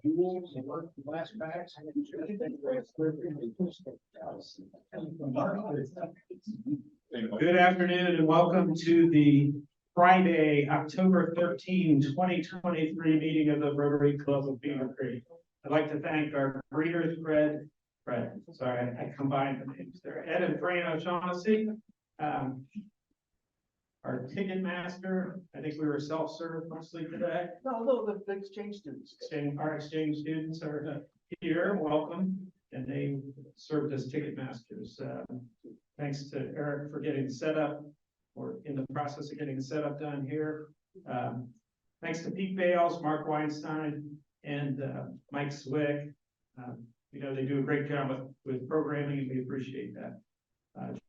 Jewels and glass bags. Good afternoon and welcome to the Friday, October 13, 2023 meeting of the Rotary Club of Beavercreek. I'd like to thank our greeters, sorry, I combined the names there, Ed and Fran O'Shaughnessy. Our ticket master, I think we were self-served mostly today. No, the exchange students. Our exchange students are here, welcome, and they served as ticket masters. Thanks to Eric for getting set up, or in the process of getting the setup done here. Thanks to Pete Bales, Mark Weinstein, and Mike Zwick. You know, they do a great job with programming, and we appreciate that.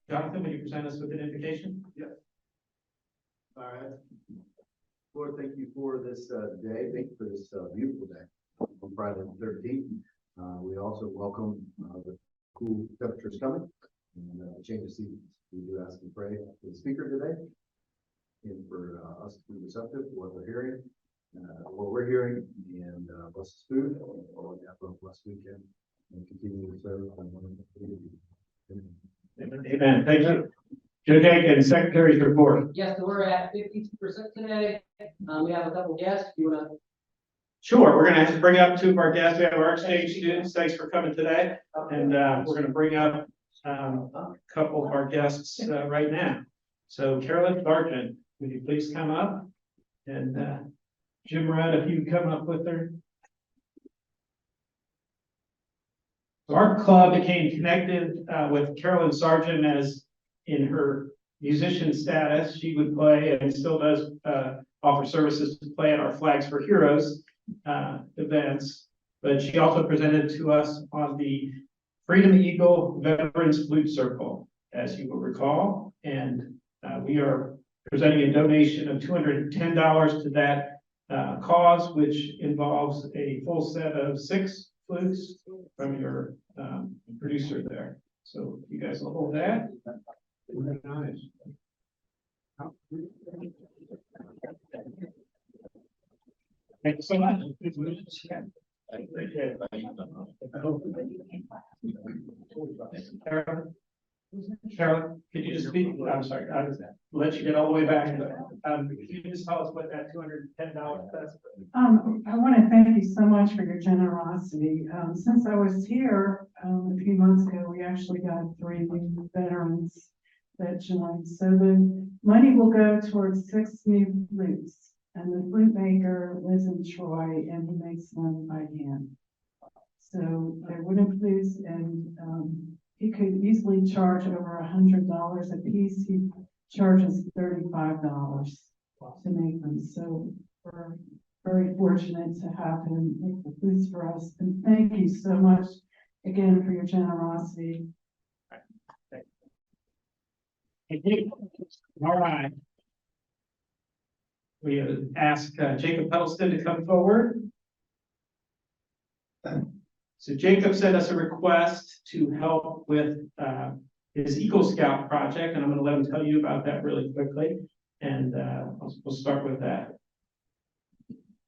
Jonathan, will you present us with an invitation? Yes. All right. Lord, thank you for this day. Thank you for this beautiful day on Friday the 13th. We also welcome the cool temperatures coming and change of seasons. We do ask and pray for the speaker today and for us to be receptive to what they're hearing, what we're hearing, and bless his food. Or have a blessed weekend and continue to serve. Amen. Thank you. Joe Jenkins, Secretary's report. Yes, so we're at 52% today. We have a couple guests. Do you want to? Sure, we're going to have to bring up two of our guests. We have our exchange students. Thanks for coming today. And we're going to bring up a couple of our guests right now. So Carolyn Sargent, would you please come up? And Jim Rudd, if you come up with her. So our club became connected with Carolyn Sargent as in her musician status. She would play and still does offer services to play at our Flags for Heroes events, but she also presented to us on the Freedom Eagle Veterans Flute Circle, as you will recall, and we are presenting a donation of $210 to that cause, which involves a full set of 6 flutes from your producer there. So you guys will hold that. Very nice. Thank you so much. Sharon, could you just speak? I'm sorry, I was let you get all the way back. Can you just tell us what that $210 does? I want to thank you so much for your generosity. Since I was here a few months ago, we actually got 3 new veterans that joined. So the money will go towards 6 new flutes. And the flute maker lives in Troy and he makes them by hand. So they're wooden flutes, and he could easily charge over $100 a piece. He charges $35 to make them. So we're very fortunate to have him make the flutes for us. And thank you so much again for your generosity. Thank you. All right. We ask Jacob Huddleston to come forward. So Jacob sent us a request to help with his Eagle Scout project, and I'm going to let him tell you about that really quickly. And we'll start with that.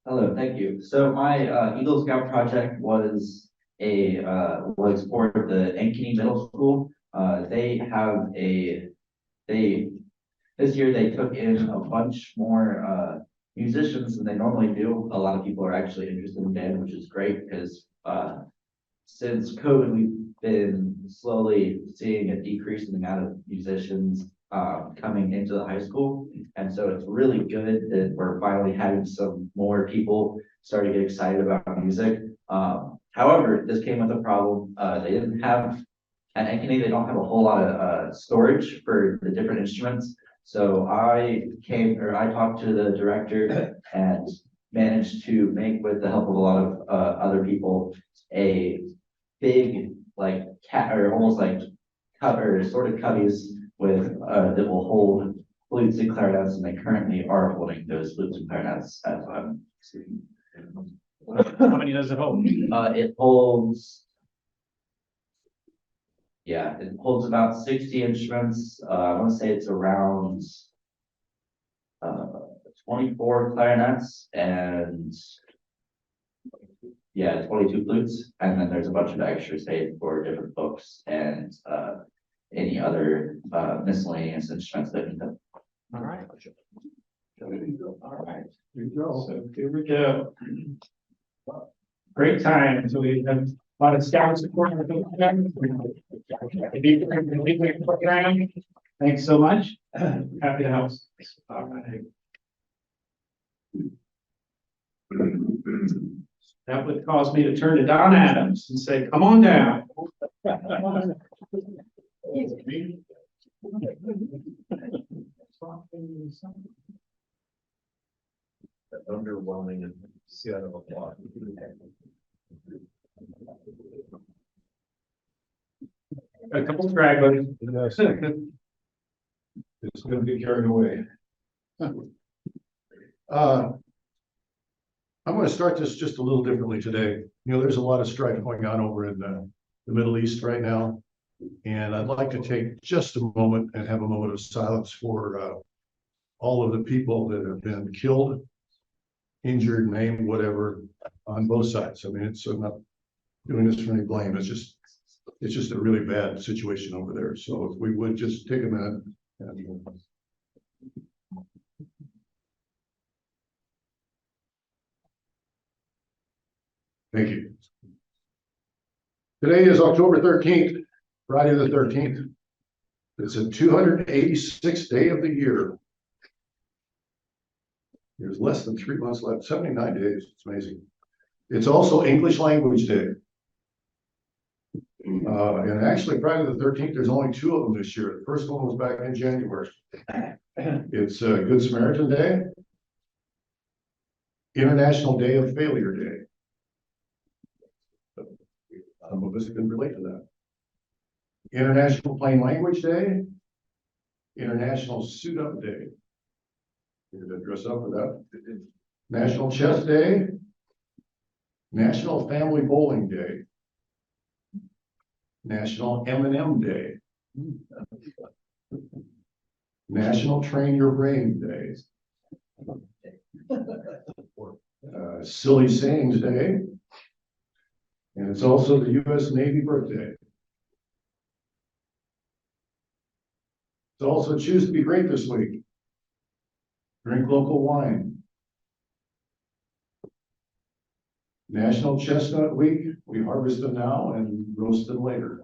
Hello, thank you. So my Eagle Scout project was for the Ankeny Middle School. This year they took in a bunch more musicians than they normally do. A lot of people are actually interested in band, which is great because since COVID, we've been slowly seeing a decrease in the amount of musicians coming into the high school. And so it's really good that we're finally having some more people start to get excited about music. However, this came with a problem. They didn't have, at Ankeny, they don't have a whole lot of storage for the different instruments. So I talked to the director and managed to make, with the help of a lot of other people, a big almost like cover sort of cubbies with that will hold flutes and clarinets, and they currently are holding those flutes and clarinets as I'm speaking. How many does it hold? It holds. Yeah, it holds about 60 instruments. I want to say it's around 24 clarinets and Yeah, 22 flutes, and then there's a bunch of extras saved for different books and any other miscellaneous instruments that need them. All right. All right. Here we go. So here we go. Great time. So we have a lot of scouts supporting the program. Thanks so much. Happy to help. All right. That would cause me to turn to Don Adams and say, come on down. Underwhelming and Seattle applause. A couple stragglers. Yes. It's gonna get carried away. I'm gonna start this just a little differently today. You know, there's a lot of strife going on over in the Middle East right now. And I'd like to take just a moment and have a moment of silence for all of the people that have been killed, injured, maimed, whatever, on both sides. I mean, I'm not doing this for any blame. It's just a really bad situation over there. So if we would just take a minute and thank you. Today is October 13th, Friday the 13th. It's the 286th day of the year. There's less than 3 months left, 79 days. It's amazing. It's also English Language Day. And actually, Friday the 13th, there's only 2 of them this year. The first one was back in January. It's Good Samaritan Day, International Day of Failure Day. Some of us can relate to that. International Plain Language Day, International Suit Up Day. You're gonna dress up for that. National Chess Day, National Family Bowling Day, National M&M Day, National Train Your Brain Day, Silly Sayings Day, and it's also the U.S. Navy birthday. It's also Choose to Be Great this week. Drink local wine. National Chestnut Week. We harvest them now and roast them later.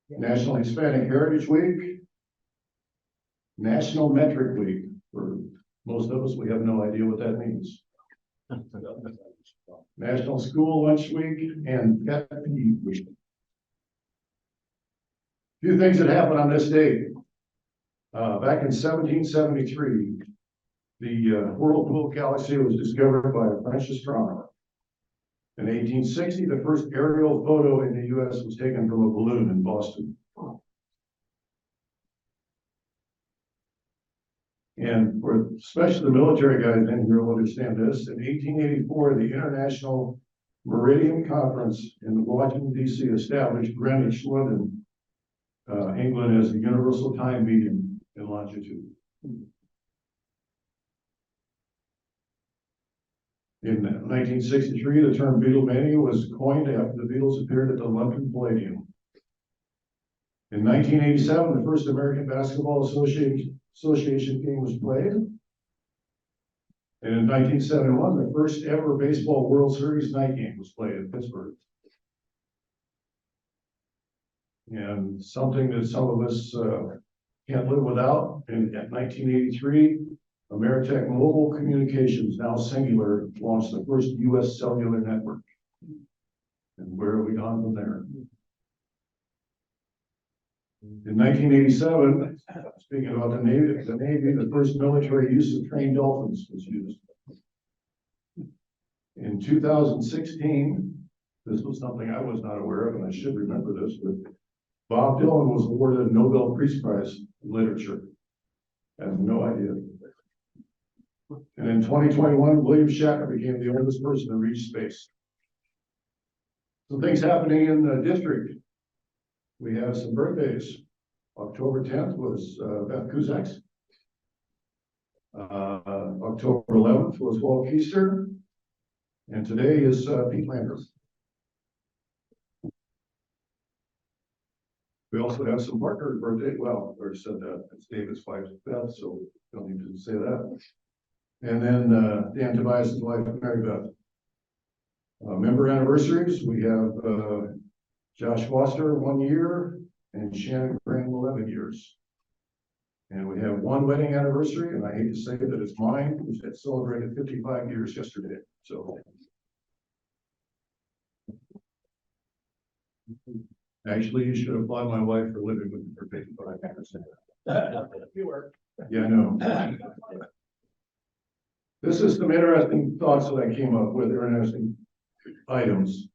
National Hispanic Heritage Week. National Metric Week. For most of us, we have no idea what that means. National School Lunch Week and Pet Peeve Week. A few things that happened on this date. Back in 1773, the Whirlpool Galaxy was discovered by a French astronomer. In 1860, the first aerial photo in the U.S. was taken from a balloon in Boston. And for especially the military guys in here will understand this, in 1884, the International Meridian Conference in Washington, D.C. established Greenwich, London, England as the universal time medium in longitude. In 1963, the term Beatlemania was coined after the Beatles appeared at the London Palladium. In 1987, the first American Basketball Association game was played. And in 1971, the first ever Baseball World Series night game was played in Pittsburgh. And something that some of us can't live without, in 1983, Ameritech Mobile Communications, now singular, launched the first U.S. cellular network. And where have we gone from there? In 1987, speaking about the Navy, the first military use of trained dolphins was used. In 2016, this was something I was not aware of, and I should remember this, but Bob Dylan was awarded a Nobel Peace Prize in Literature. I have no idea. And in 2021, William Shatner became the oldest person to reach space. Some things happening in the district. We have some birthdays. October 10th was Beth Kuzak's. October 11th was Walt Keister. And today is Pete Landers. We also have some partner birthday. Well, or said that it's David's wife's Beth, so don't need to say that. And then Dan Tobias' wife, Mary Beth. Member anniversaries, we have Josh Foster, 1 year, and Shannon Graham, 11 years. And we have one wedding anniversary, and I hate to say that it's mine, which had celebrated 55 years yesterday. So actually, you should applaud my wife for living with me for 55 years. You were. Yeah, I know. This is some interesting thoughts that I came up with, or interesting items.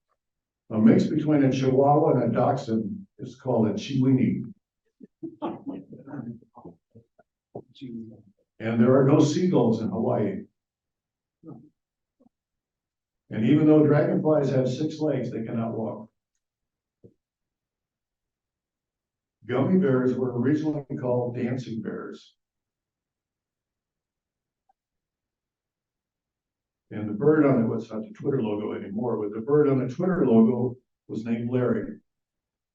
A mix between a Chihuahua and a Dachshund is called a Chiweenie. And there are no seagulls in Hawaii. And even though dragonflies have 6 legs, they cannot walk. Gummy bears were originally called dancing bears. And the bird on it was not the Twitter logo anymore, but the bird on the Twitter logo was named Larry.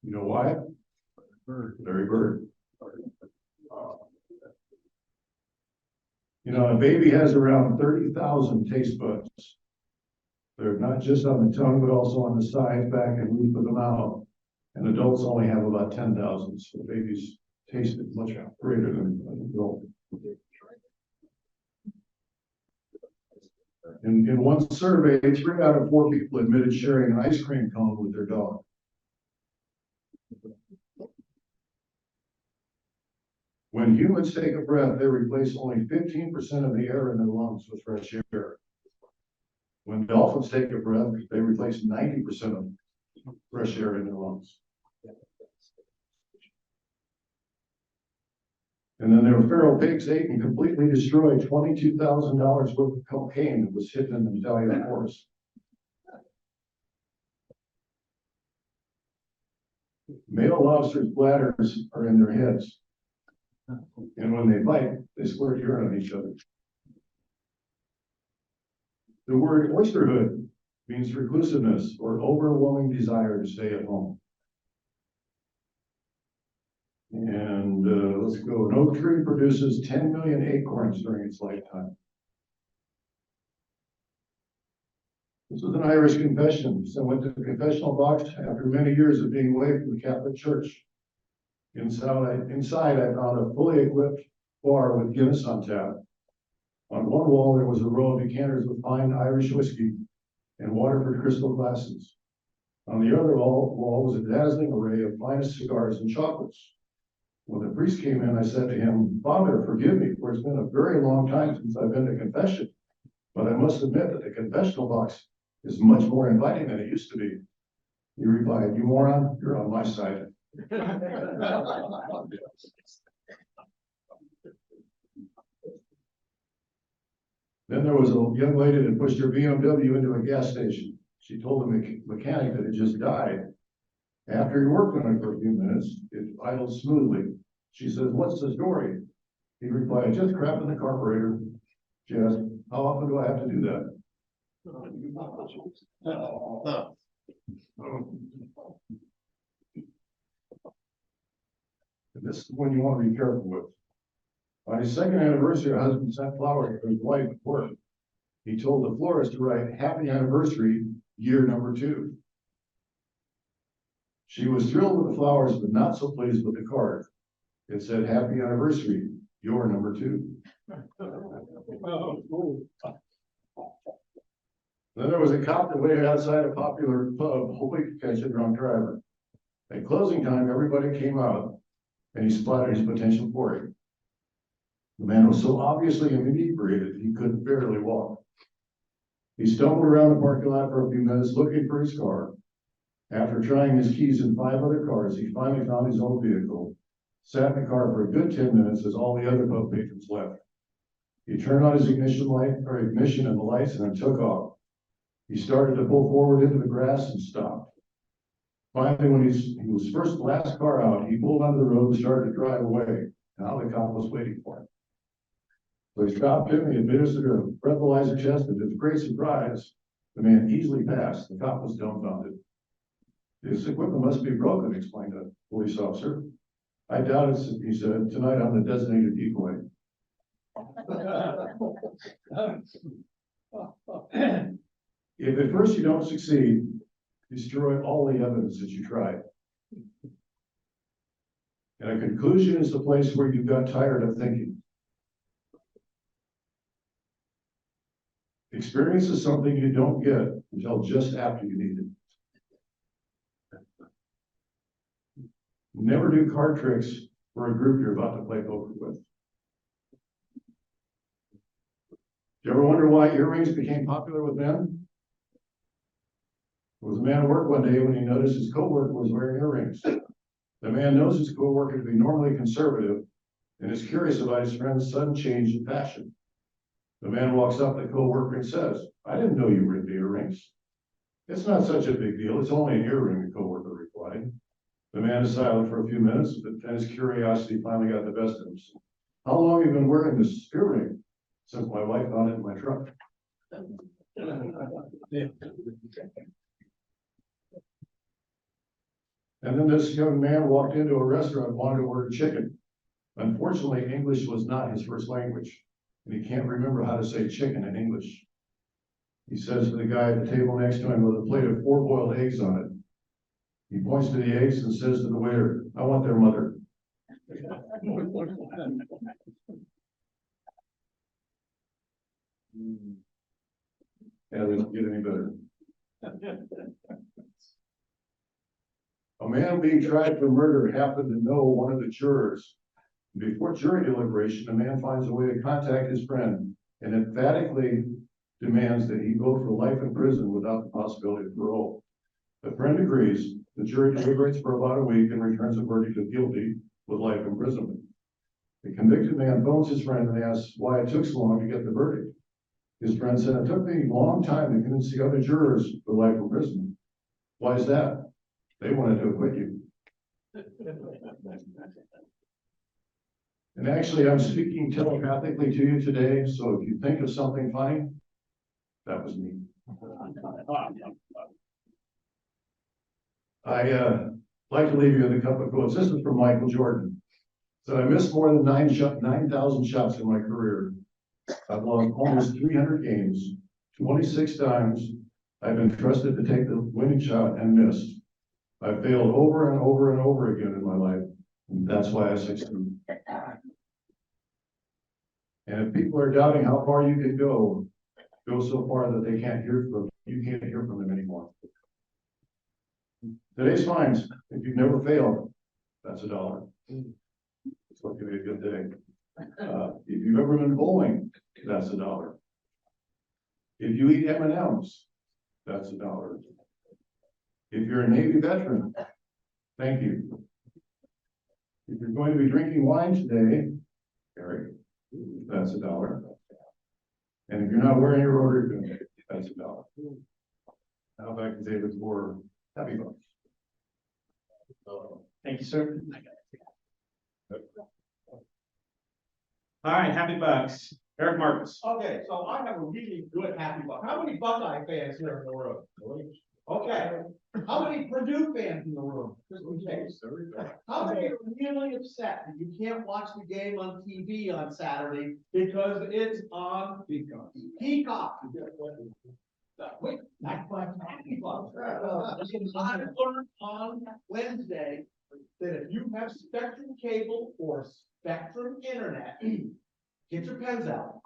You know why? Larry Bird. You know, a baby has around 30,000 taste buds. They're not just on the tongue, but also on the sides, back, and roof of the mouth. And adults only have about 10,000, so babies taste it much greater than an adult. In one survey, 3 out of 4 people admitted sharing an ice cream cone with their dog. When humans take a breath, they replace only 15% of the air in their lungs with fresh air. When dolphins take a breath, they replace 90% of fresh air in their lungs. And then their feral pigs ate and completely destroyed $22,000 worth of cocaine that was hidden in the Italian forest. Male lobsters' bladders are in their heads. And when they fight, they squirt urine on each other. The word oysterhood means reclusiveness or overwhelming desire to stay at home. And let's go. An oak tree produces 10 million acorns during its lifetime. This is an Irish confession. So I went to the confessional box after many years of being away from the Catholic Church. Inside, I found a fully equipped bar with Guinness on tap. On one wall, there was a row of decanters with fine Irish whiskey and Waterford crystal glasses. On the other wall was a dazzling array of finest cigars and chocolates. When the priest came in, I said to him, "Father, forgive me, for it's been a very long time since I've been to confession. But I must admit that the confessional box is much more inviting than it used to be." He replied, "You moron, you're on my side." Then there was a young lady that pushed her BMW into a gas station. She told the mechanic that it just died. After he worked on it for a few minutes, it idled smoothly. She says, "What's the story?" He replied, "Just crap in the carburetor." She asked, "How often do I have to do that?" And this is one you want to be careful with. On his 2nd anniversary, her husband sent flowers for his wife at work. He told the florist to write "Happy Anniversary, year number 2." She was thrilled with the flowers, but not so pleased with the card. It said, "Happy Anniversary, your number 2." Then there was a cop that waited outside a popular pub, hoping to catch a drunk driver. At closing time, everybody came out, and he spotted his potential quarry. The man was so obviously inebriated, he could barely walk. He stumbled around the parking lot for a few minutes looking for his car. After trying his keys in 5 other cars, he finally found his own vehicle, sat in the car for a good 10 minutes as all the other pub patrons left. He turned on his ignition and the lights and then took off. He started to pull forward into the grass and stopped. Finally, when he was last car out, he pulled onto the road and started to drive away. Now the cop was waiting for him. So he stopped him, he administered a breathalyzer test, and to his great surprise, The man easily passed. The cop was dumbfounded. This equipment must be broken, explained a police officer. I doubt it, he said. Tonight I'm the designated decoy. If at first you don't succeed, destroy all the evidence that you tried. And a conclusion is the place where you got tired of thinking. Experience is something you don't get until just after you need it. Never do card tricks for a group you're about to play poker with. Do you ever wonder why earrings became popular with men? There was a man at work one day when he noticed his coworker was wearing earrings. The man knows his coworker to be normally conservative and is curious about his friend's sudden change in fashion. The man walks up to the coworker and says, "I didn't know you were into earrings." "It's not such a big deal. It's only an earring," the coworker replied. The man is silent for a few minutes, but then his curiosity finally got the best of him. "How long have you been wearing this earring?" "Since my wife found it in my truck." And then this young man walked into a restaurant and wanted to order chicken. Unfortunately, English was not his first language, and he can't remember how to say chicken in English. He says to the guy at the table next to him with a plate of 4 boiled eggs on it. He points to the eggs and says to the waiter, "I want their mother." Yeah, they don't get any better. A man being tried for murder happened to know one of the jurors. Before jury deliberation, a man finds a way to contact his friend and emphatically demands that he vote for life in prison without the possibility of parole. The friend agrees. The jury deliberates for about a week and returns a verdict of guilty with life imprisonment. The convicted man phones his friend and asks why it took so long to get the verdict. His friend said, "It took me a long time to convince the other jurors for life imprisonment." "Why is that?" "They wanted to acquit you." And actually, I'm speaking telepathically to you today, so if you think of something funny, that was me. I like to leave you with a couple of quotes. This is from Michael Jordan. Said, "I missed more than 9,000 shots in my career. I've lost almost 300 games. 26 times I've been trusted to take the winning shot and missed. I've failed over and over and over again in my life. And that's why I succeed." And if people are doubting how far you can go so far that they can't hear from you, can't hear from them anymore. Today's fines, if you've never failed, that's $1. It's going to be a good day. If you've ever been bowling, that's $1. If you eat M&Ms, that's $1. If you're a Navy veteran, thank you. If you're going to be drinking wine today, Eric, that's $1. And if you're not wearing your Rotary pin, that's $1. Now back to David for happy bucks. Thank you, sir. All right, happy bucks. Eric Marcus. Okay, so I have a really good happy buck. How many Buckeye fans here in the room? Okay, how many Purdue fans in the room? Just in case. How many are really upset that you can't watch the game on TV on Saturday because it's on Peacock? Wait, that's my happy buck. I learned on Wednesday that if you have Spectrum cable or Spectrum internet, get your pens out.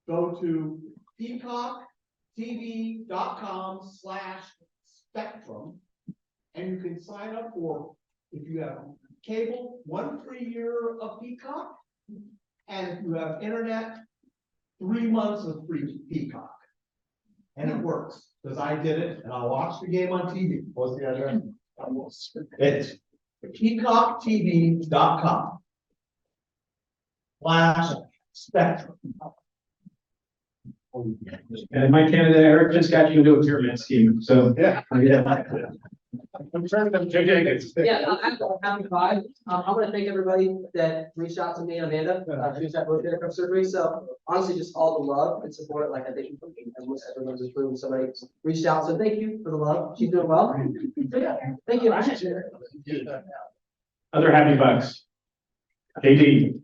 Go to peacocktv.com/spectrum and you can sign up for, if you have cable, 1 free year of Peacock. And if you have internet, 3 months of free Peacock. And it works, because I did it and I watched the game on TV. What's the address? It's peacocktv.com/spectrum. And my candidate, Eric, just got you into a pyramid scheme, so. Yeah. I'm turning them to Jenkins. Yeah, happy five. I want to thank everybody that reached out to me and Amanda. She was at rotator cuff surgery. So honestly, just all the love and support. Like I think almost everyone in this room, somebody reached out. So thank you for the love. She's doing well. So yeah, thank you. Other happy bucks. KD.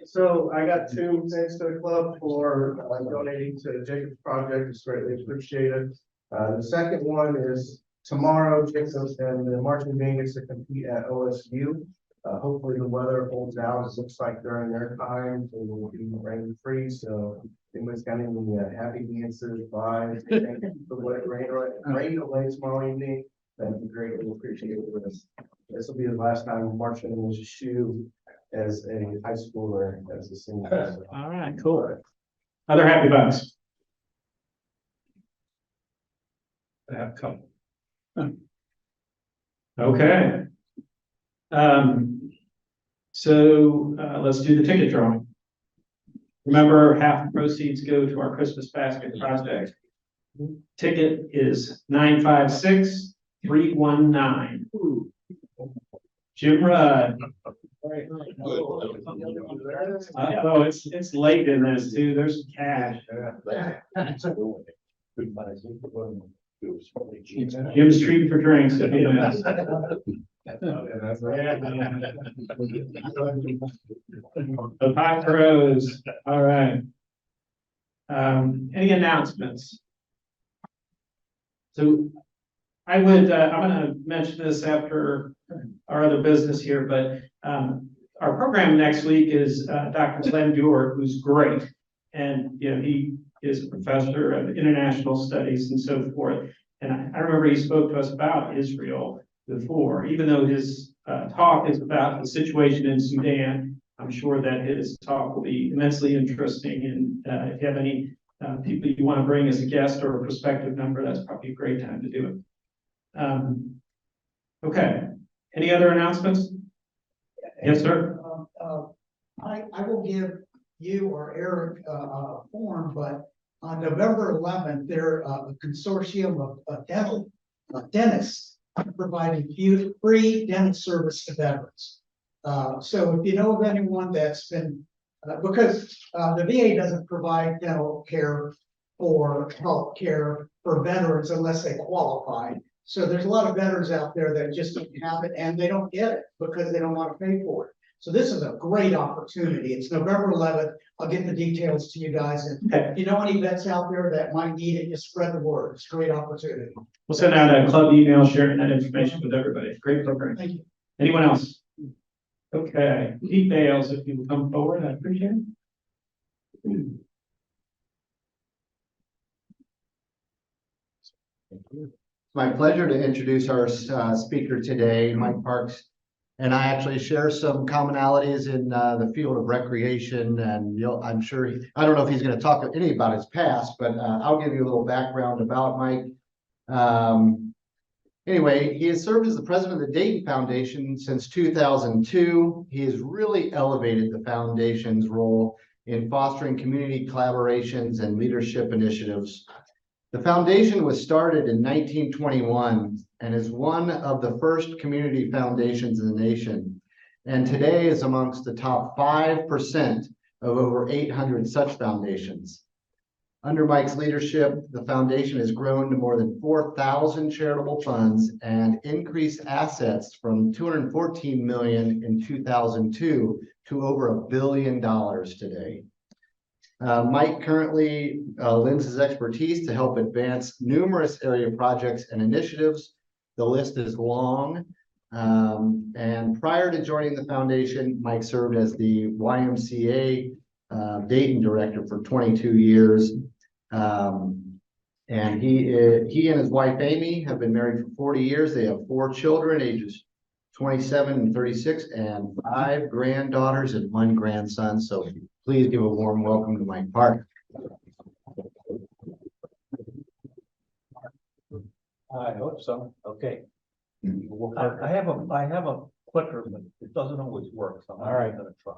So I got two thanks to the club for donating to Jacob's project. It's greatly appreciated. The second one is tomorrow, Jacob's and the marching band gets to compete at OSU. Hopefully the weather holds out. It looks like during their time, it will be rain free. So anybody's got any happy dances, vibes, thank you for the rain away tomorrow evening. That'd be greatly appreciated with us. This will be the last time I'm marching in this shoe as a high schooler, as a senior. So. All right, cool. Other happy bucks. I have a couple. Okay. So let's do the ticket drawing. Remember, half the proceeds go to our Christmas basket project. Ticket is 956319. Jim Rudd. Oh, it's late in this too. There's some cash. Jim's treating for drinks if you miss. The pie grows. All right. Any announcements? So I would, I'm gonna mention this after our other business here, but our program next week is Dr. Glenn Dewar, who's great. And, you know, he is a professor of international studies and so forth. And I remember he spoke to us about Israel before, even though his talk is about the situation in Sudan. I'm sure that his talk will be immensely interesting. And if you have any people you want to bring as a guest or a prospective member, that's probably a great time to do it. Okay. Any other announcements? Yes, sir. I will give you or Eric a form, but on November 11th, they're a consortium of dental dentists providing free dental service to veterans. So if you know of anyone that's been, because the VA doesn't provide dental care or health care for veterans unless they qualify. So there's a lot of veterans out there that just don't have it and they don't get it because they don't want to pay for it. So this is a great opportunity. It's November 11th. I'll get the details to you guys. And if you know any vets out there that might need it, just spread the word. It's a great opportunity. We'll send out a club email sharing that information with everybody. Great program. Thank you. Anyone else? Okay, Pete Bales, if you will come forward, I appreciate it. It's my pleasure to introduce our speaker today, Mike Parks. And I actually share some commonalities in the field of recreation, and I'm sure I don't know if he's going to talk any about his past, but I'll give you a little background about Mike. Anyway, he has served as the president of the Dayton Foundation since 2002. He has really elevated the foundation's role in fostering community collaborations and leadership initiatives. The foundation was started in 1921 and is one of the first community foundations in the nation, and today is amongst the top 5% of over 800 such foundations. Under Mike's leadership, the foundation has grown to more than 4,000 charitable funds and increased assets from $214 million in 2002 to over $1 billion today. Mike currently lends his expertise to help advance numerous area projects and initiatives. The list is long. And prior to joining the foundation, Mike served as the YMCA Dayton director for 22 years. And he and his wife, Amy, have been married for 40 years. They have 4 children, ages 27 and 36, and 5 granddaughters and 1 grandson. So please give a warm welcome to Mike Park. I hope so. Okay. I have a clicker, but it doesn't always work, so I'm gonna try.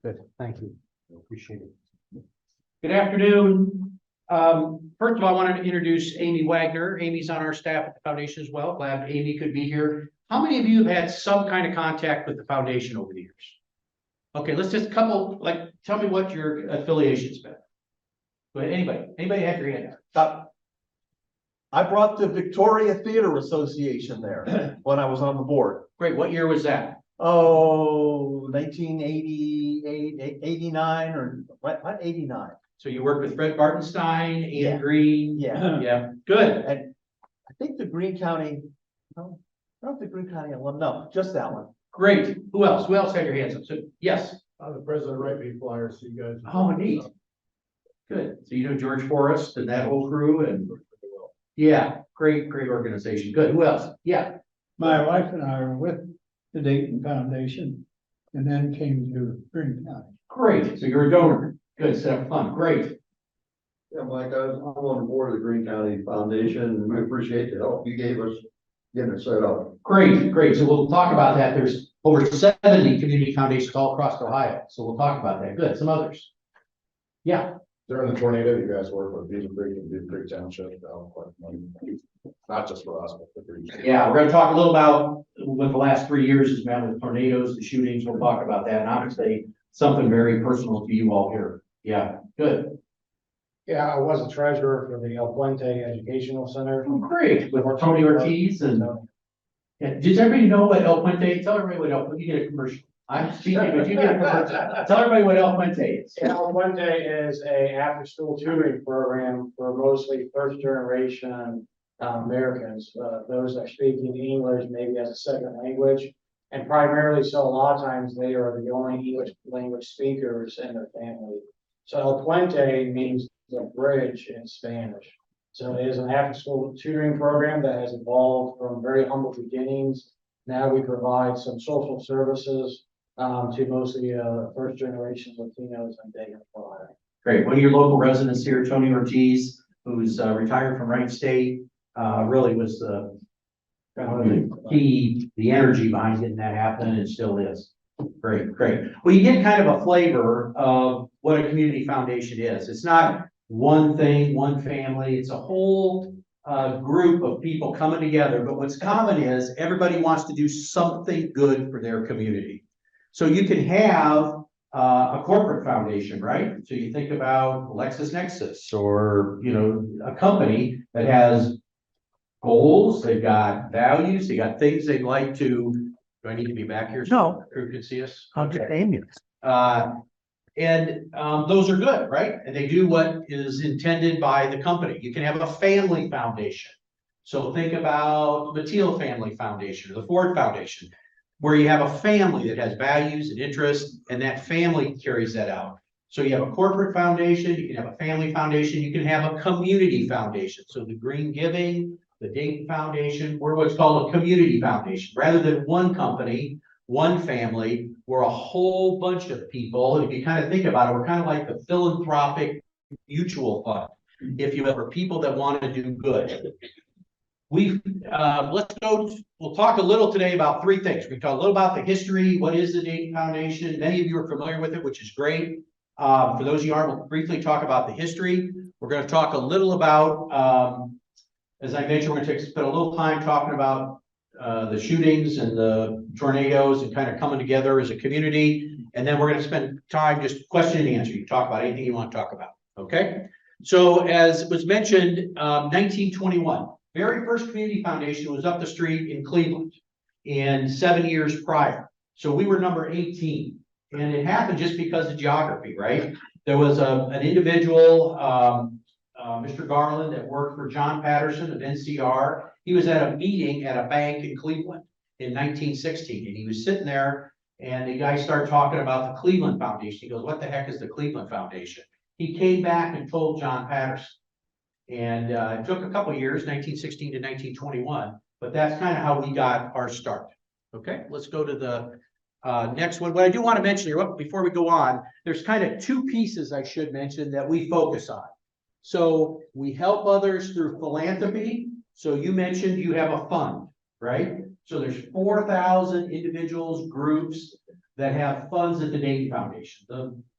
Good, thank you. Appreciate it. Good afternoon. First of all, I wanted to introduce Amy Wagner. Amy's on our staff at the foundation as well. Glad Amy could be here. How many of you have had some kind of contact with the foundation over the years? Okay, let's just tell me what your affiliation's been. Go ahead, anybody have your hand up? I brought the Victoria Theater Association there when I was on the board. Great, what year was that? Oh, 1988, 89 or what, 89? So you worked with Fred Bartenstein, Yeah. Ian Green? Yeah. Yeah, good. And I think the Greene County, no, not the Greene County alum, no, just that one. Great. Who else? Who else had your hands up? So, yes. I'm the president of Right Beat Flyers, so you guys. Oh, neat. Good. So you know George Forrest and that whole crew and, yeah, great organization. Good. Who else? Yeah. My wife and I were with the Dayton Foundation and then came to Greene County. Great. So you're a donor. Good. Set up fun. Great. Yeah, Mike, I'm on the board of the Greene County Foundation, and we appreciate the help you gave us getting it set up. Great. So we'll talk about that. There's over 70 community foundations all across Ohio. So we'll talk about that. Good. Some others. Yeah. During the tornado, you guys work with Beavercreek and Beavercreek Township, not just for us, but for the region. Yeah, we're gonna talk a little about what the last 3 years has meant with tornadoes, the shootings. We'll talk about that. And obviously something very personal to you all here. Yeah, good. Yeah, I was a treasurer for the El Puente Educational Center. Oh, great. With Tony Ortiz and, yeah, does everybody know what El Puente, tell everybody what El Puente, you get a commercial. I'm speaking, but you get a commercial. Tell everybody what El Puente is. El Puente is a after-school tutoring program for mostly first-generation Americans, those that are speaking English maybe as a second language. And primarily, so a lot of times they are the only English language speakers in their family. So El Puente means the bridge in Spanish. So it is an after-school tutoring program that has evolved from very humble beginnings. Now we provide some social services to mostly first-generation Latinos in Dayton, Ohio. Great. One of your local residents here, Tony Ortiz, who's retired from Wright State, really was the key, the energy behind getting that happen, and it still is. Great. Well, you get kind of a flavor of what a community foundation is. It's not one thing, one family. It's a whole group of people coming together. But what's common is everybody wants to do something good for their community. So you can have a corporate foundation, right? So you think about LexisNexis or, a company that has goals, they've got values, they got things they'd like to, do I need to be back here? So the crew can see us? I'll just aim you. Those are good, right? And they do what is intended by the company. You can have a family foundation. So think about the Teal Family Foundation or the Ford Foundation, where you have a family that has values and interests, and that family carries that out. So you have a corporate foundation, you can have a family foundation, you can have a community foundation. So the Green Giving, the Dayton Foundation, we're what's called a community foundation. Rather than one company, one family, we're a whole bunch of people. And if you kind of think about it, we're kind of like the philanthropic mutual fund, if you will, for people that want to do good. We'll talk a little today about three things. We can talk a little about the history. What is the Dayton Foundation? Many of you are familiar with it, which is great. For those of you who aren't, we'll briefly talk about the history. We're going to talk a little about, as I mentioned, we're going to spend a little time talking about the shootings and the tornadoes and kind of coming together as a community. And then we're going to spend time just question and answer. You can talk about anything you want to talk about. Okay. So as was mentioned, 1921. Very first community foundation was up the street in Cleveland in 7 years prior. So we were number 18, and it happened just because of geography, right? There was an individual, Mr. Garland, that worked for John Patterson of NCR. He was at a meeting at a bank in Cleveland in 1916, and he was sitting there, and the guy started talking about the Cleveland Foundation. He goes, "What the heck is the Cleveland Foundation?" He came back and told John Patterson. And it took a couple of years, 1916 to 1921, but that's kind of how we got our start. Okay, let's go to the next one. What I do want to mention here, before we go on, there's kind of two pieces I should mention that we focus on. So we help others through philanthropy. So you mentioned you have a fund, right? So there's 4,000 individuals, groups that have funds at the Dayton Foundation.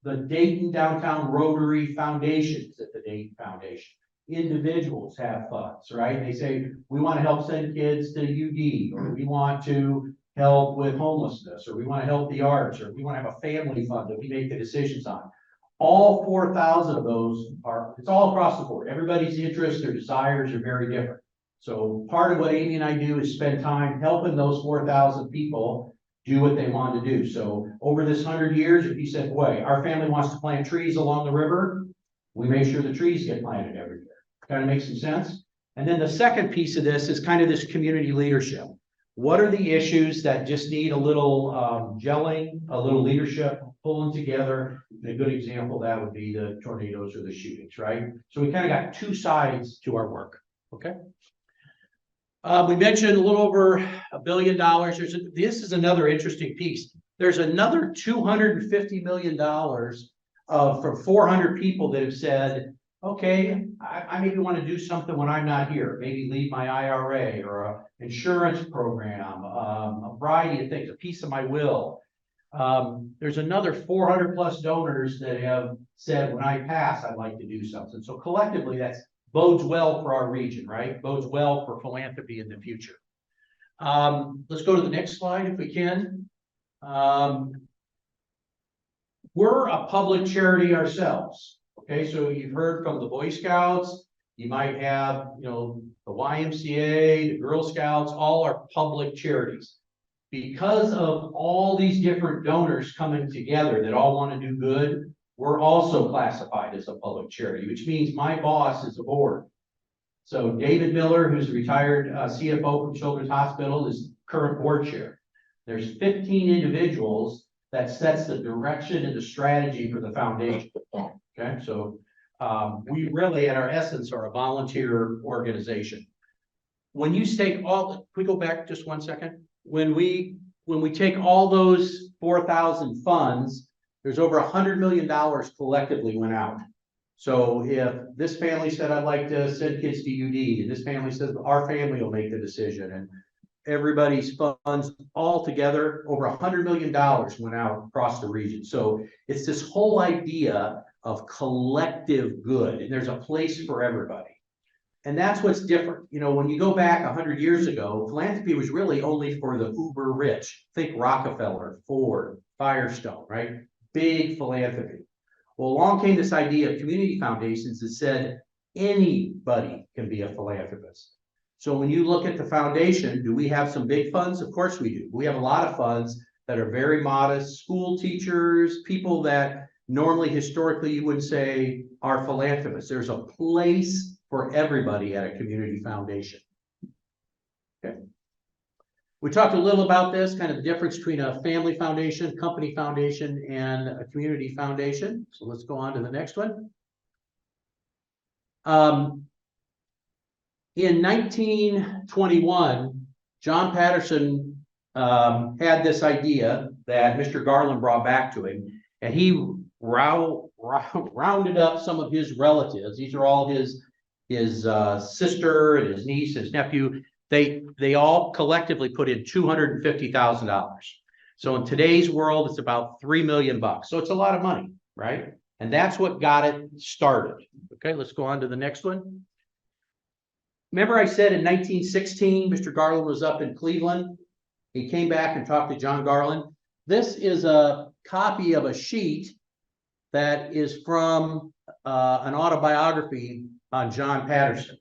The Dayton Downtown Rotary Foundation is at the Dayton Foundation. Individuals have funds, right? They say, we want to help send kids to UD, or we want to help with homelessness, or we want to help the arts, or we want to have a family fund that we make the decisions on. All 4,000 of those it's all across the board. Everybody's interests, their desires are very different. So part of what Amy and I do is spend time helping those 4,000 people do what they want to do. So over this 100 years, if you said, boy, our family wants to plant trees along the river, we make sure the trees get planted every year. Kind of makes some sense. And then the second piece of this is kind of this community leadership. What are the issues that just need a little gelling, a little leadership, pulling together? And a good example of that would be the tornadoes or the shootings, right? So we kind of got two sides to our work, okay? We mentioned a little over $1 billion. This is another interesting piece. There's another $250 million from 400 people that have said, okay, I maybe want to do something when I'm not here, maybe leave my IRA or an insurance program, a variety of things, a piece of my will. There's another 400 plus donors that have said, when I pass, I'd like to do something. So collectively, that bodes well for our region, right? Bodes well for philanthropy in the future. Let's go to the next slide if we can. We're a public charity ourselves. Okay, so you've heard from the Boy Scouts, you might have, the YMCA, the Girl Scouts, all are public charities. Because of all these different donors coming together that all want to do good, we're also classified as a public charity, which means my boss is a board. So David Miller, who's a retired CFO from Children's Hospital, is current board chair. There's 15 individuals that sets the direction and the strategy for the foundation. Okay, so we really, at our essence, are a volunteer organization. When you take can we go back just 1 second? When we take all those 4,000 funds, there's over $100 million collectively went out. So if this family said, I'd like to send kids to UD, and this family says, our family will make the decision, and everybody's funds all together, over $100 million went out across the region. So it's this whole idea of collective good, and there's a place for everybody. And that's what's different. When you go back 100 years ago, philanthropy was really only for the uber rich. Think Rockefeller, Ford, Firestone, right? Big philanthropy. Well, along came this idea of community foundations that said anybody can be a philanthropist. So when you look at the foundation, do we have some big funds? Of course we do. We have a lot of funds that are very modest, school teachers, people that normally, historically, you wouldn't say are philanthropists. There's a place for everybody at a community foundation. Okay. We talked a little about this, kind of the difference between a family foundation, company foundation, and a community foundation. So let's go on to the next one. In 1921, John Patterson had this idea that Mr. Garland brought back to him, and he rounded up some of his relatives. These are all his sister and his niece, his nephew. They all collectively put in $250,000. So in today's world, it's about $3 million. So it's a lot of money, right? And that's what got it started. Okay, let's go on to the next one. Remember I said in 1916, Mr. Garland was up in Cleveland. He came back and talked to John Garland. This is a copy of a sheet that is from an autobiography on John Patterson.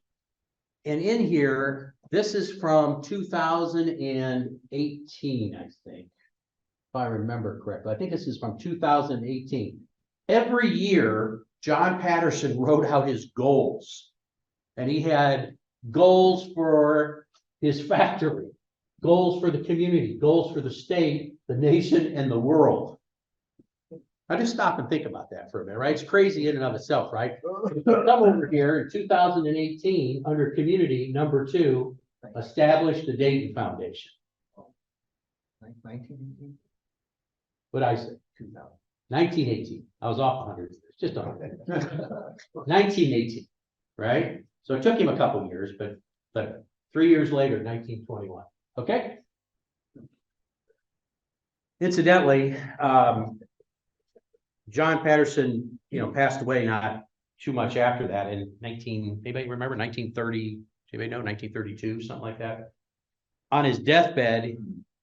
And in here, this is from 2018, I think, if I remember correctly. I think this is from 2018. Every year, John Patterson wrote out his goals. And he had goals for his factory, goals for the community, goals for the state, the nation, and the world. I just stop and think about that for a minute, right? It's crazy in and of itself, right? Come over here in 2018, under community, number 2, established the Dayton Foundation. 1918? What'd I say? 1918. I was off 100 years, just 100. 1918, right? So it took him a couple years, but 3 years later, 1921. Okay. Incidentally, John Patterson, passed away not too much after that in anybody remember 1930, anybody know 1932, something like that. On his deathbed,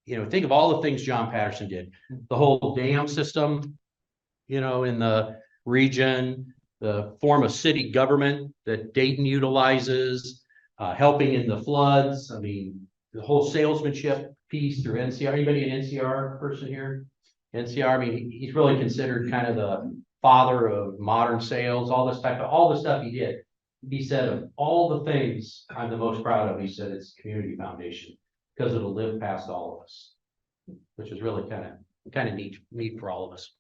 think of all the things John Patterson did. The whole dam system, in the region, the form of city government that Dayton utilizes, helping in the floods. I mean, the whole salesmanship piece through NCR. Anybody an NCR person here? NCR, I mean, he's really considered kind of the father of modern sales, all the stuff he did. He said of all the things I'm the most proud of, he said it's Community Foundation because it'll live past all of us, which is really kind of neat for all of us.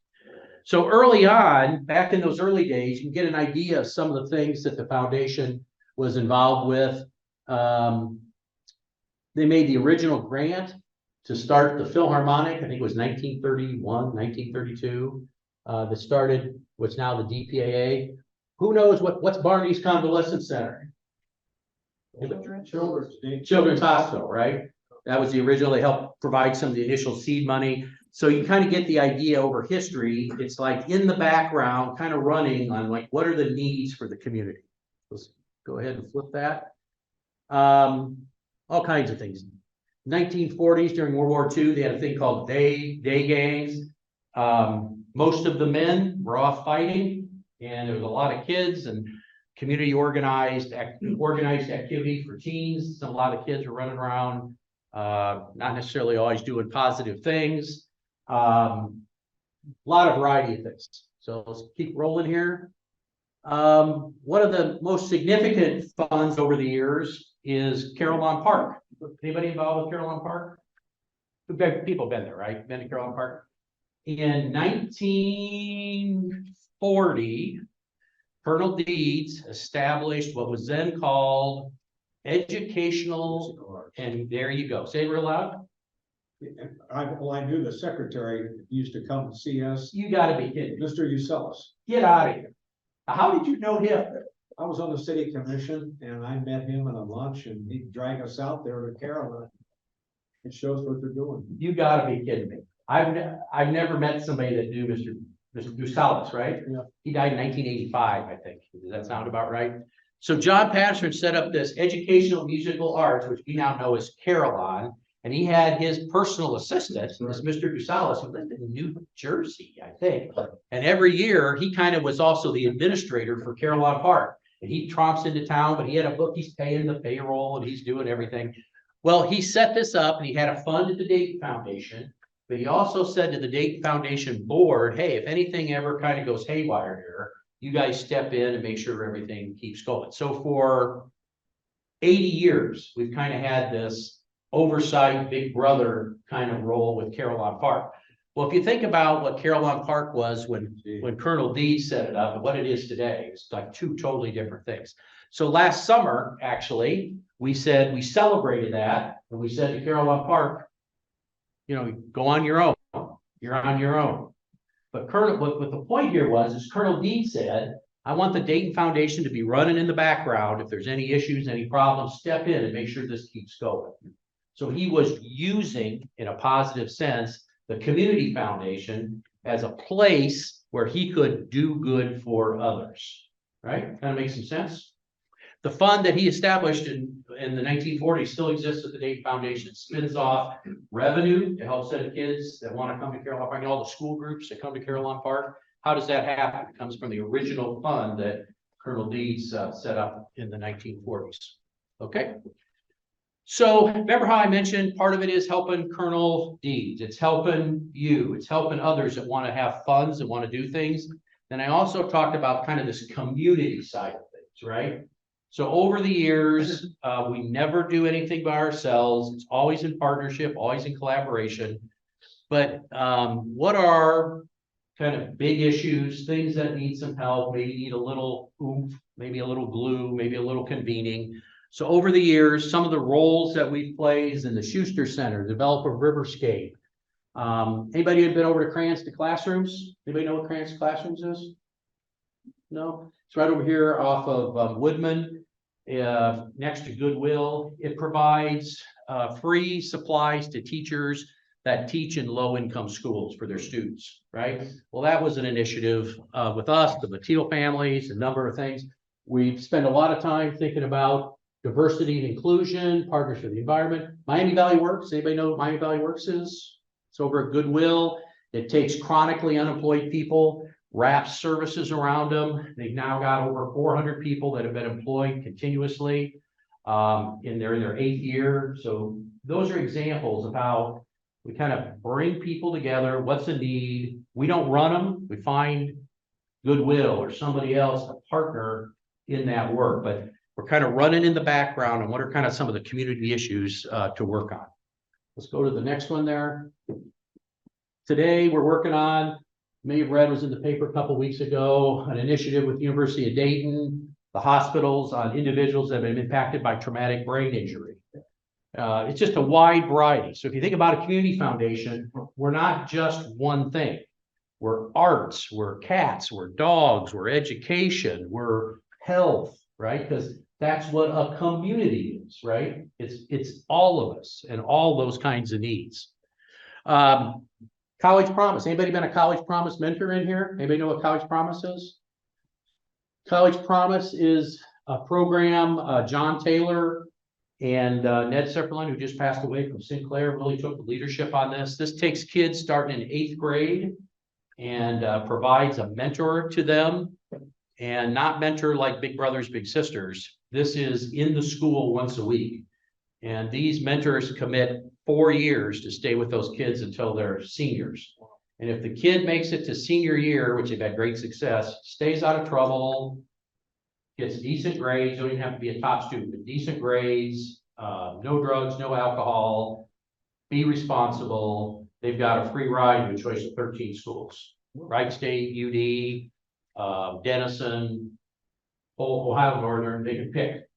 So early on, back in those early days, you can get an idea of some of the things that the foundation was involved with. They made the original grant to start the Philharmonic. I think it was 1931, 1932, that started what's now the DPAA. Who knows what's Barney's Convalescent Center? Children's Hospital, right? That was the original. They helped provide some of the initial seed money. So you kind of get the idea over history. It's like in the background, kind of running on like, what are the needs for the community? Let's go ahead and flip that. All kinds of things. 1940s, during World War II, they had a thing called day gangs. Most of the men were off fighting, and there was a lot of kids and community organized activity for teens. A lot of kids were running around, not necessarily always doing positive things. A lot of variety of things. So let's keep rolling here. One of the most significant funds over the years is Carillon Park. Anybody involved with Carillon Park? People have been there, right? Been to Carillon Park? In 1940, Colonel Deeds established what was then called educational, and there you go. Say it real loud. I knew the secretary used to come to see us, You gotta be kidding me. Mr. Uselis. Get out of here. How did you know him? I was on the city commission and I met him at a lunch and he'd drag us out there to Carolina. It shows what they're doing. You gotta be kidding me. I've never met somebody that knew Mr. Uselis, right? Yeah. He died in 1985, I think. Does that sound about right? So John Patterson set up this educational musical arts, which we now know as Carillon, and he had his personal assistant, this Mr. Uselis, who lived in New Jersey, I think. And every year, he kind of was also the administrator for Carillon Park. And he tromps into town, but he had a book, he's paying the payroll and he's doing everything. Well, he set this up and he had a fund at the Dayton Foundation, but he also said to the Dayton Foundation board, hey, if anything ever kind of goes haywire here, you guys step in and make sure everything keeps going. So for 80 years, we've kind of had this oversight, big brother kind of role with Carillon Park. Well, if you think about what Carillon Park was when Colonel Deeds set it up and what it is today, it's like two totally different things. So last summer, actually, we celebrated that, and we said to Carillon Park, go on your own. You're on your own. But what the point here is Colonel Deeds said, I want the Dayton Foundation to be running in the background. If there's any issues, any problems, step in and make sure this keeps going. So he was using, in a positive sense, the Community Foundation as a place where he could do good for others, right? Kind of makes some sense. The fund that he established in the 1940s still exists at the Dayton Foundation. It spins off revenue to help send kids that want to come to Carillon Park, all the school groups that come to Carillon Park. How does that happen? It comes from the original fund that Colonel Deeds set up in the 1940s. Okay. So remember how I mentioned part of it is helping Colonel Deeds. It's helping you. It's helping others that want to have funds, that want to do things. Then I also talked about kind of this community side of things, right? So over the years, we never do anything by ourselves. It's always in partnership, always in collaboration. But what are kind of big issues, things that need some help, maybe need a little oomph, maybe a little glue, maybe a little convening. So over the years, some of the roles that we've played in the Schuster Center, developer Riverscape. Anybody have been over to Crayons to Classrooms? Anybody know what Crayons to Classrooms is? No? It's right over here off of Woodman, next to Goodwill. It provides free supplies to teachers that teach in low-income schools for their students, right? Well, that was an initiative with us, the Mateo families, a number of things. We've spent a lot of time thinking about diversity and inclusion, partners for the environment. Miami Valley Works, anybody know what Miami Valley Works is? It's over at Goodwill. It takes chronically unemployed people, wraps services around them. They've now got over 400 people that have been employed continuously. They're in their 8th year. So those are examples of how we kind of bring people together. What's the need? We don't run them. We find Goodwill or somebody else to partner in that work, but we're kind of running in the background and what are kind of some of the community issues to work on. Let's go to the next one there. Today, we're working on, you may have read, was in the paper a couple weeks ago, an initiative with the University of Dayton, the hospitals on individuals that have been impacted by traumatic brain injury. It's just a wide variety. So if you think about a community foundation, we're not just one thing. We're arts, we're cats, we're dogs, we're education, we're health, right? Because that's what a community is, right? It's all of us and all those kinds of needs. College Promise. Anybody been a College Promise mentor in here? Anybody know what College Promise is? College Promise is a program, John Taylor and Ned Sipperlin, who just passed away from Sinclair, really took the leadership on this. This takes kids starting in 8th grade and provides a mentor to them, and not mentor like big brothers, big sisters. This is in the school once a week. And these mentors commit 4 years to stay with those kids until they're seniors. And if the kid makes it to senior year, which they've had great success, stays out of trouble, gets decent grades, don't even have to be a top student, but decent grades, no drugs, no alcohol, be responsible, they've got a free ride to a choice of 13 schools. Wright State, UD, Denison, Ohio Northern, they can pick.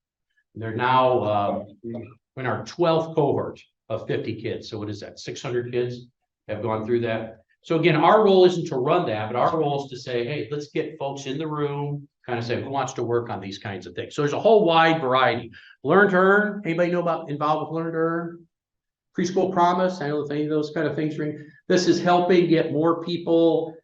They're now in our 12th cohort of 50 kids. So what is that? 600 kids have gone through that. So again, our role isn't to run that, but our role is to say, hey, let's get folks in the room, kind of say, who wants to work on these kinds of things? So there's a whole wide variety. Learn to Earn. Anybody know about involved with Learn to Earn? Preschool Promise. I know those kind of things. This is helping get more people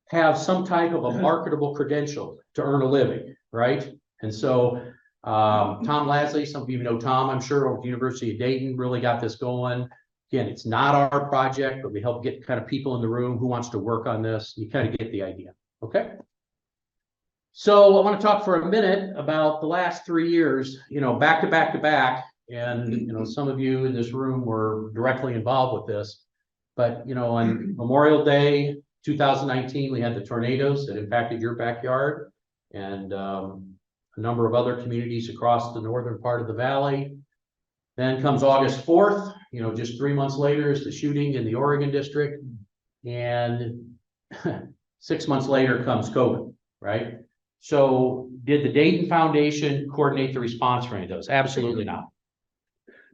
have some type of a marketable credential to earn a living, right? And so Tom Lasley, some of you know Tom, I'm sure, over at the University of Dayton, really got this going. Again, it's not our project, but we help get kind of people in the room who wants to work on this. You kind of get the idea, okay? So I want to talk for a minute about the last 3 years, back to back to back. And, some of you in this room were directly involved with this. But, on Memorial Day, 2019, we had the tornadoes that impacted your backyard and a number of other communities across the northern part of the valley. Then comes August 4th, just 3 months later is the shooting in the Oregon district. And 6 months later comes COVID, right? So did the Dayton Foundation coordinate the response for any of those? Absolutely not.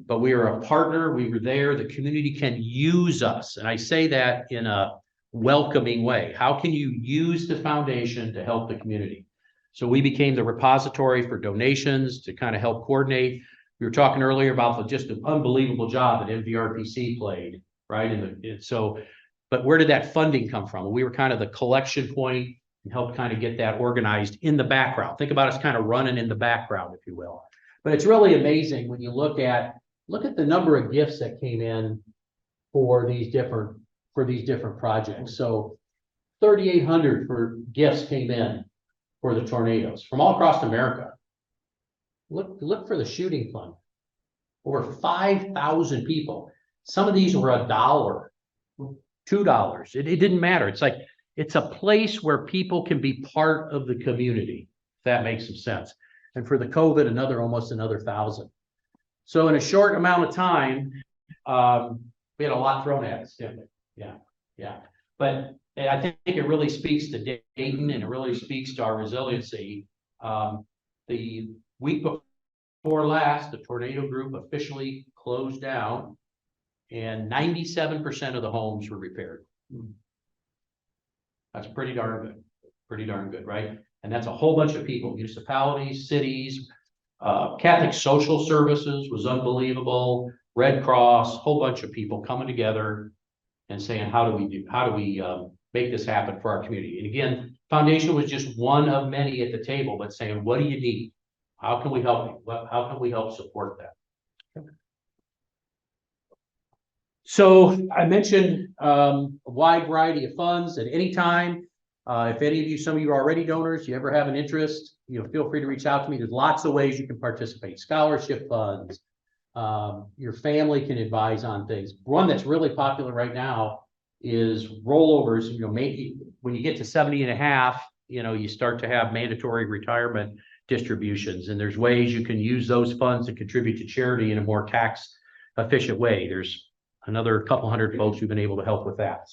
But we are a partner. We were there. The community can use us. And I say that in a welcoming way. How can you use the foundation to help the community? So we became the repository for donations to kind of help coordinate. We were talking earlier about just an unbelievable job that MVRPC played, right? But where did that funding come from? We were kind of the collection point and helped kind of get that organized in the background. Think about us kind of running in the background, if you will. But it's really amazing when you look at the number of gifts that came in for these different projects. So 3,800 for gifts came in for the tornadoes from all across America. Look for the shooting fund. Over 5,000 people. Some of these were $1, $2. It didn't matter. It's like, it's a place where people can be part of the community, if that makes some sense. And for the COVID, almost another 1,000. So in a short amount of time, we had a lot thrown at us, didn't we? Yeah. But I think it really speaks to Dayton, and it really speaks to our resiliency. The week before last, the tornado group officially closed down, and 97% of the homes were repaired. That's pretty darn good, right? And that's a whole bunch of people, municipalities, cities, Catholic Social Services was unbelievable. Red Cross, whole bunch of people coming together and saying, how do we make this happen for our community? And again, foundation was just one of many at the table, but saying, what do you need? How can we help you? How can we help support that? So I mentioned a wide variety of funds at any time. If any of you, some of you are already donors, you ever have an interest, feel free to reach out to me. There's lots of ways you can participate. Scholarship funds, your family can advise on things. One that's really popular right now is rollovers. Maybe when you get to 70 and a half, you start to have mandatory retirement distributions, and there's ways you can use those funds to contribute to charity in a more tax efficient way. There's another couple hundred folks who've been able to help with that.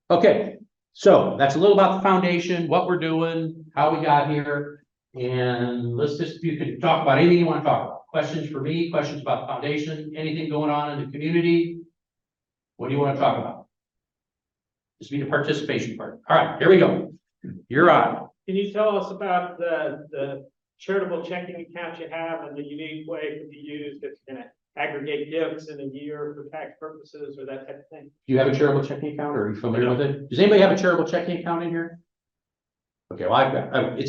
Okay, so that's a little about the foundation, what we're doing, how we got here, and you can talk about anything you want to talk about. Questions for me, questions about the foundation, anything going on in the community. What do you want to talk about? This will be the participation part. All right, here we go. You're on. Can you tell us about the charitable checking account you have and the unique way it can be used that's going to aggregate gifts in a year for tax purposes or that type of thing? Do you have a charitable checking account, or are you familiar with it? Does anybody have a charitable checking account in here? Okay, well, I've got,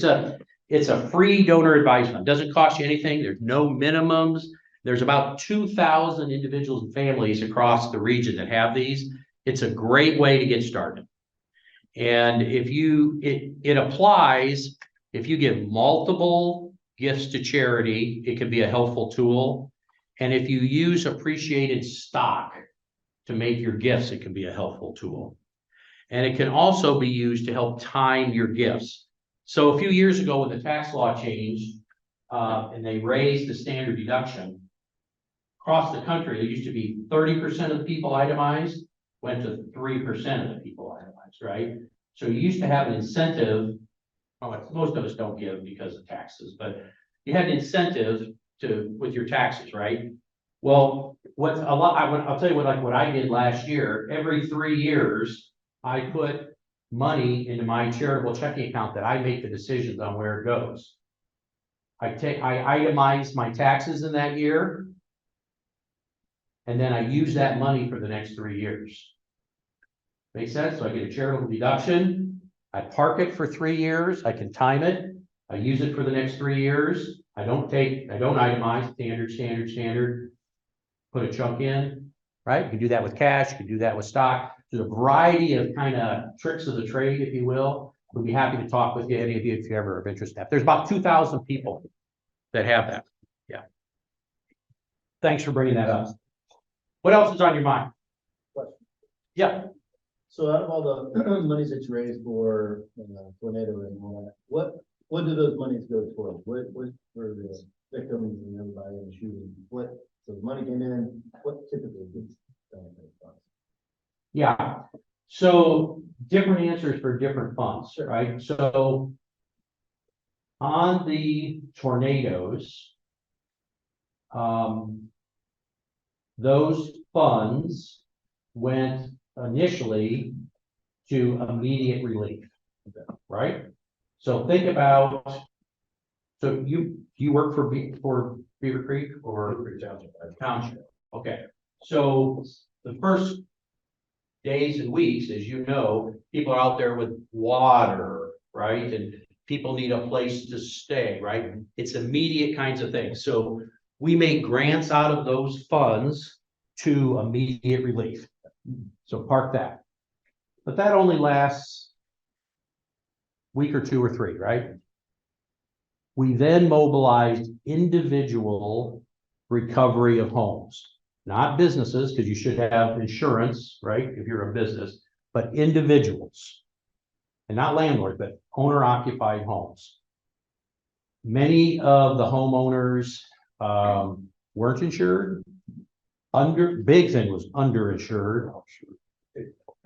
it's a free donor advisement. Doesn't cost you anything. There's no minimums. There's about 2,000 individuals and families across the region that have these. It's a great way to get started. And it applies if you give multiple gifts to charity, it can be a helpful tool. And if you use appreciated stock to make your gifts, it can be a helpful tool. And it can also be used to help time your gifts. So a few years ago when the tax law changed and they raised the standard deduction, across the country, there used to be 30% of the people itemized, went to 3% of the people itemized, right? So you used to have an incentive. Most of us don't give because of taxes, but you had an incentive with your taxes, right? Well, I'll tell you what I did last year. Every 3 years, I put money into my charitable checking account that I make the decisions on where it goes. I itemize my taxes in that year, and then I use that money for the next 3 years. Make sense? So I get a charitable deduction. I park it for 3 years. I can time it. I use it for the next 3 years. I don't itemize, standard, put a chunk in, right? You can do that with cash. You can do that with stock. There's a variety of kind of tricks of the trade, if you will. We'd be happy to talk with you, any of you, if you ever have interest in that. There's about 2,000 people that have that. Yeah. Thanks for bringing that up. What else is on your mind? Yeah. So out of all the monies that you raised for tornado and all that, what do those monies go towards? What for the victims and everybody in the shooting? So money came in, what typically gets done? Yeah. So different answers for different funds, right? So on the tornadoes, those funds went initially to immediate relief, right? So think about, so you work for Beavercreek or Township? Okay, so the first days and weeks, as you know, people are out there with water, right? And people need a place to stay, right? It's immediate kinds of things. So we make grants out of those funds to immediate relief. So park that. But that only lasts a week or 2 or 3, right? We then mobilized individual recovery of homes, not businesses, because you should have insurance, right? If you're a business, but individuals, and not landlords, but owner-occupied homes. Many of the homeowners weren't insured. Big thing was underinsured.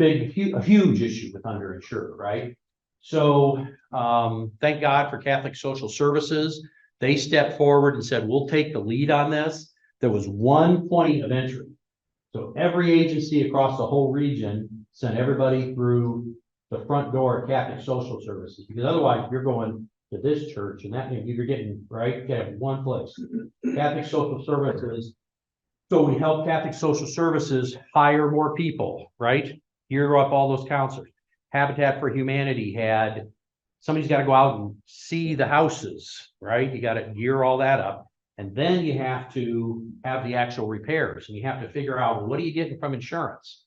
A huge issue with underinsured, right? So thank God for Catholic Social Services. They stepped forward and said, we'll take the lead on this. There was one point of entry. So every agency across the whole region sent everybody through the front door of Catholic Social Services, because otherwise you're going to this church, and that means you're getting, right, you have one place. Catholic Social Services. So we help Catholic Social Services hire more people, right? Gear up all those counselors. Habitat for Humanity had, somebody's got to go out and see the houses, right? You got to gear all that up. And then you have to have the actual repairs, and you have to figure out, well, what are you getting from insurance?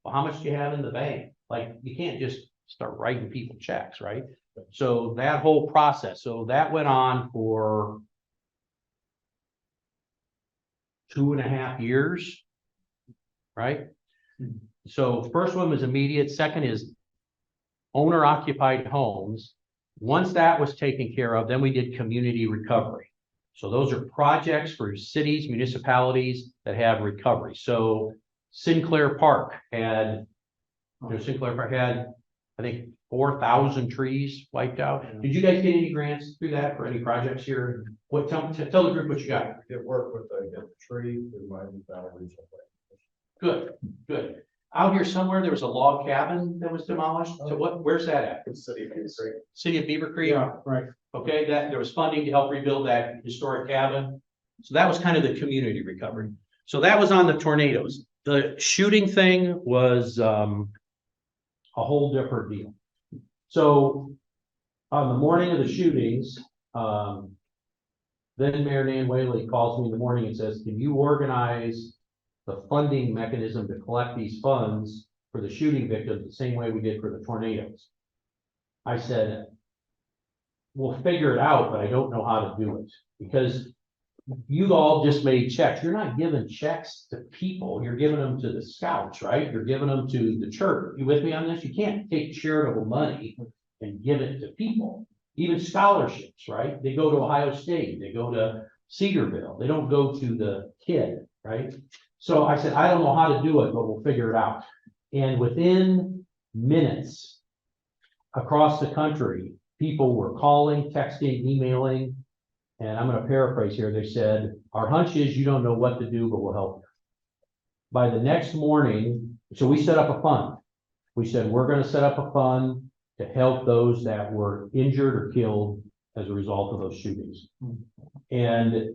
Well, how much do you have in the bank? Like, you can't just start writing people checks, right? So that whole process, so that went on for 2.5 years, right? So the first one was immediate. Second is owner occupied homes. Once that was taken care of, then we did community recovery. So those are projects for cities, municipalities that have recovery. So Sinclair Park had, I think, 4,000 trees wiped out. Did you guys get any grants through that for any projects here? What, tell the group what you got. It worked with the tree, through my regional plan. Good, good. Out here somewhere, there was a log cabin that was demolished. So where's that at? City of Beavercreek. City of Beavercreek? Yeah, right. Okay, that there was funding to help rebuild that historic cabin. So that was kind of the community recovery. So that was on the tornadoes. The shooting thing was a whole different deal. So on the morning of the shootings, then Mayor Nan Whaley calls me in the morning and says, can you organize the funding mechanism to collect these funds for the shooting victims the same way we did for the tornadoes? I said, we'll figure it out, but I don't know how to do it, because you all just made checks. You're not giving checks to people. You're giving them to the scouts, right? You're giving them to the church. You with me on this? You can't take charitable money and give it to people. Even scholarships, right? They go to Ohio State, they go to Cedarville. They don't go to the kid, right? So I said, I don't know how to do it, but we'll figure it out. And within minutes across the country, people were calling, texting, emailing. And I'm going to paraphrase here. They said, our hunch is you don't know what to do, but we'll help you. By the next morning, so we set up a fund. We said, we're going to set up a fund to help those that were injured or killed as a result of those shootings. And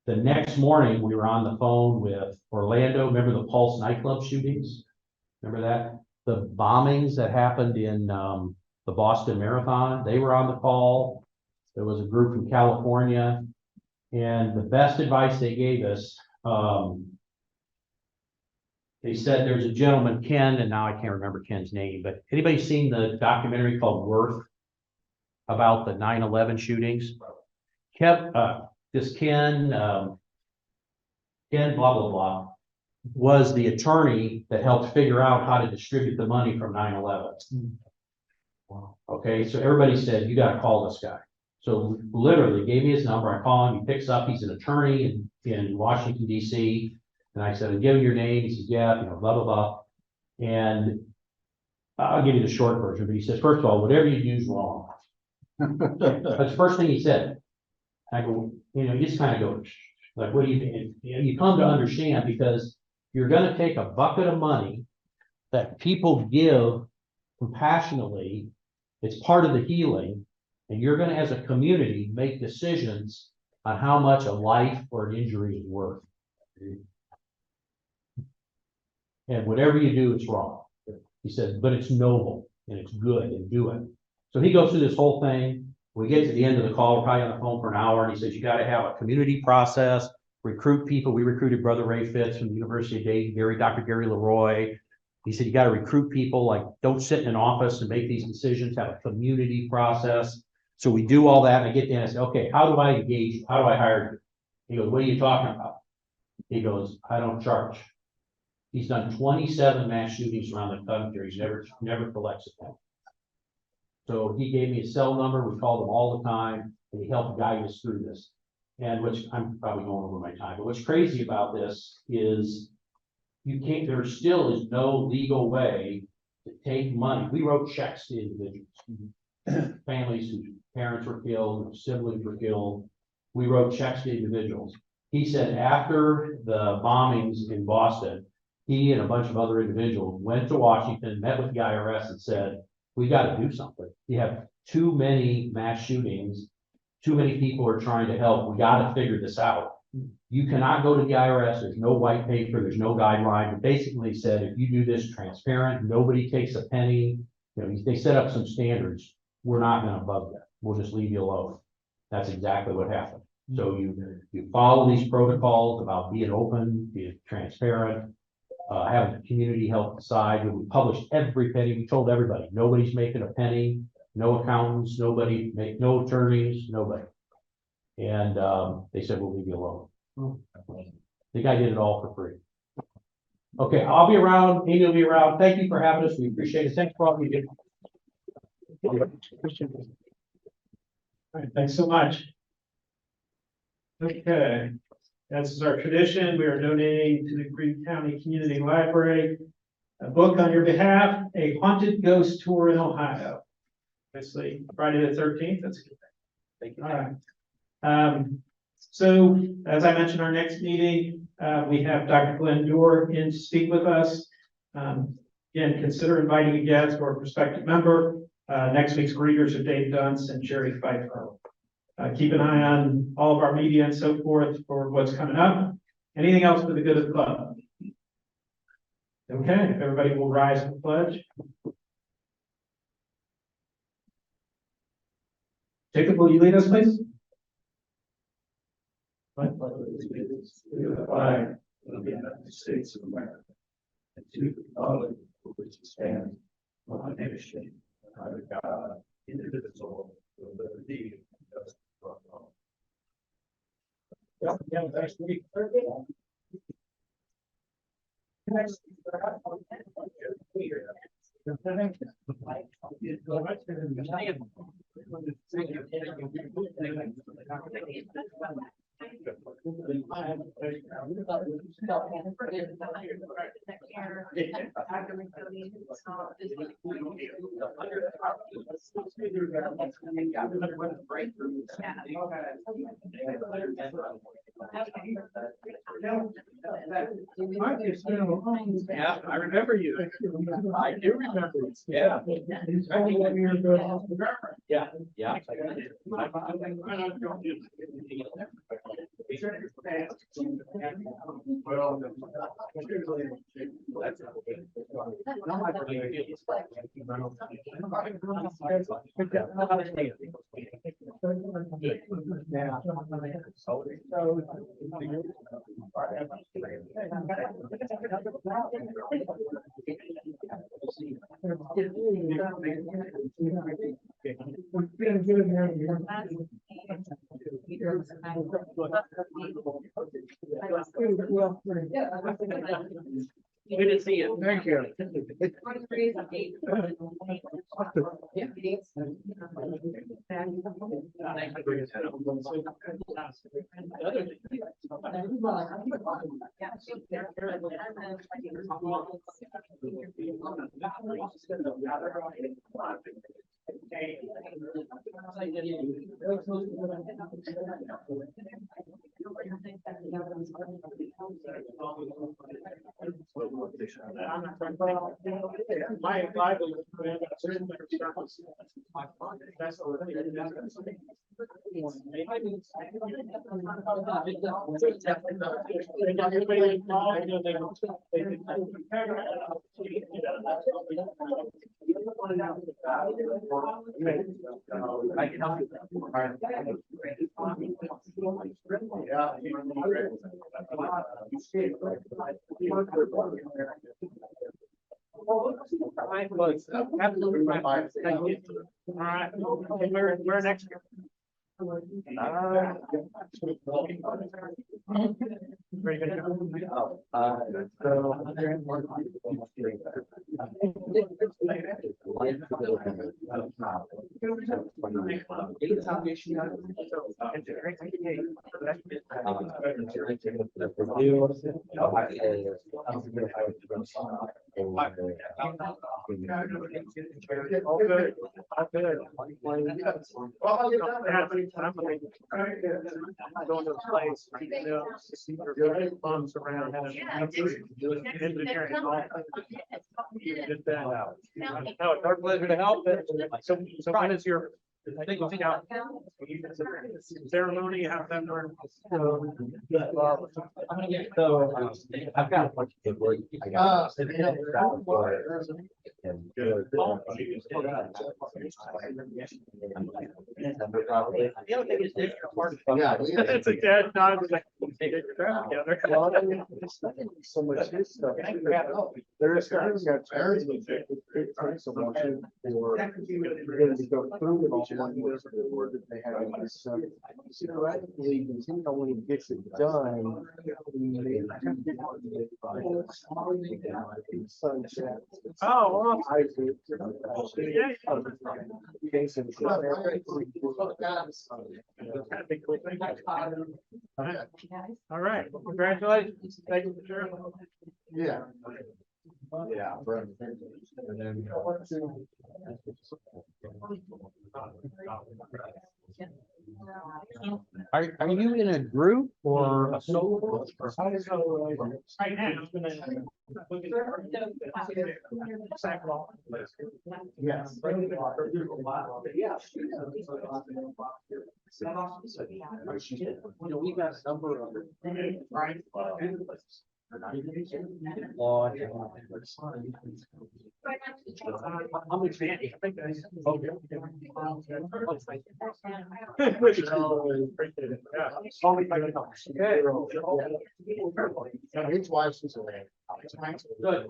the next morning, we were on the phone with Orlando. Remember the Pulse nightclub shootings? Remember that? The bombings that happened in the Boston Marathon, they were on the call. There was a group from California, and the best advice they gave us, they said there's a gentleman, Ken, and now I can't remember Ken's name, but anybody seen the documentary called Worth about the 9/11 shootings? This Ken blah, blah, blah, was the attorney that helped figure out how to distribute the money from 9/11. Okay, so everybody said, you gotta call this guy. So literally gave me his number. I call him, he picks up, he's an attorney in Washington, DC. And I said, give him your name. He says, yeah, blah, blah, blah. And I'll give you the short version, but he says, first of all, whatever you do is wrong. That's the first thing he said. I go, you just kind of go, like, what do you think? You come to understand, because you're going to take a bucket of money that people give compassionately. It's part of the healing. And you're going to, as a community, make decisions on how much a life or an injury is worth. And whatever you do, it's wrong. He said, but it's noble and it's good, and do it. So he goes through this whole thing. We get to the end of the call, we're probably on the phone for an hour, and he says, you got to have a community process, recruit people. We recruited Brother Ray Fitz from the University of Dayton, Dr. Gary Leroy. He said, you got to recruit people, like, don't sit in an office and make these decisions, have a community process. So we do all that, and I get there and I say, okay, how do I engage you? How do I hire you? He goes, what are you talking about? He goes, I don't charge. He's done 27 mass shootings around the country. He's never collects a penny. So he gave me a cell number. We called him all the time, and he helped guide us through this. And which I'm probably going over my time, but what's crazy about this is there still is no legal way to take money. We wrote checks to individuals, families whose parents were killed, whose siblings were killed. We wrote checks to individuals. He said after the bombings in Boston, he and a bunch of other individuals went to Washington, met with the IRS and said, we gotta do something. You have too many mass shootings, too many people are trying to help, we gotta figure this out. You cannot go to the IRS, there's no white paper, there's no guideline, it basically said, if you do this transparent, nobody takes a penny. You know, they set up some standards, we're not gonna bug that, we'll just leave you alone. That's exactly what happened. So you follow these protocols about being open, being transparent, having the community help decide. We published every penny. We told everybody, nobody's making a penny, no accountants, nobody make no attorneys, nobody. And they said, we'll leave you alone. I think I did it all for free. Okay, I'll be around. Amy will be around. Thank you for having us. We appreciate it. Thanks for all you did. All right, thanks so much. Okay, as is our tradition, we are donating to the Greene County Community Library a book on your behalf, A Haunted Ghost Tour in Ohio. Obviously, Friday the 13th, that's a good thing. All right. So as I mentioned, our next meeting, we have Dr. Glenn Dorr in to speak with us. Again, consider inviting a guest or a prospective member. Next week's greeters are Dave Dunst and Sherry Pfeiffer. Keep an eye on all of our media and so forth for what's coming up. Anything else for the good of the club? Okay, if everybody will rise and pledge. Jacob, will you lead us, please? I pledge allegiance to the flag of the United States of America and to the republic for which it stands, one nation, under God, indivisible, with liberty and justice for all. Yeah, thanks. Yeah, I remember you. I do remember. Yeah. Yeah, yeah. Good to see you. Thank you. My Bible. I can help you. Absolutely. Thank you. All right. We're next year. Very good. No, it's our pleasure to help. So when is your, I think, ceremony, have them learn? I've got a bunch of good work. I got. Probably. The other thing is this, part Yeah. it's a dead dog, it's like, take your crap together. So much his stuff. There is guys got parents with it. It takes so much for them to go through it all. One was the word that they had. Theoretically, until when he gets it done. Oh, well. All right, well, congratulations. Thank you for sharing. Yeah. Yeah. And then. Are you in a group or a solo? Right now, I'm gonna look at Yes. We've got a number of. How much? His wife's is away. Good.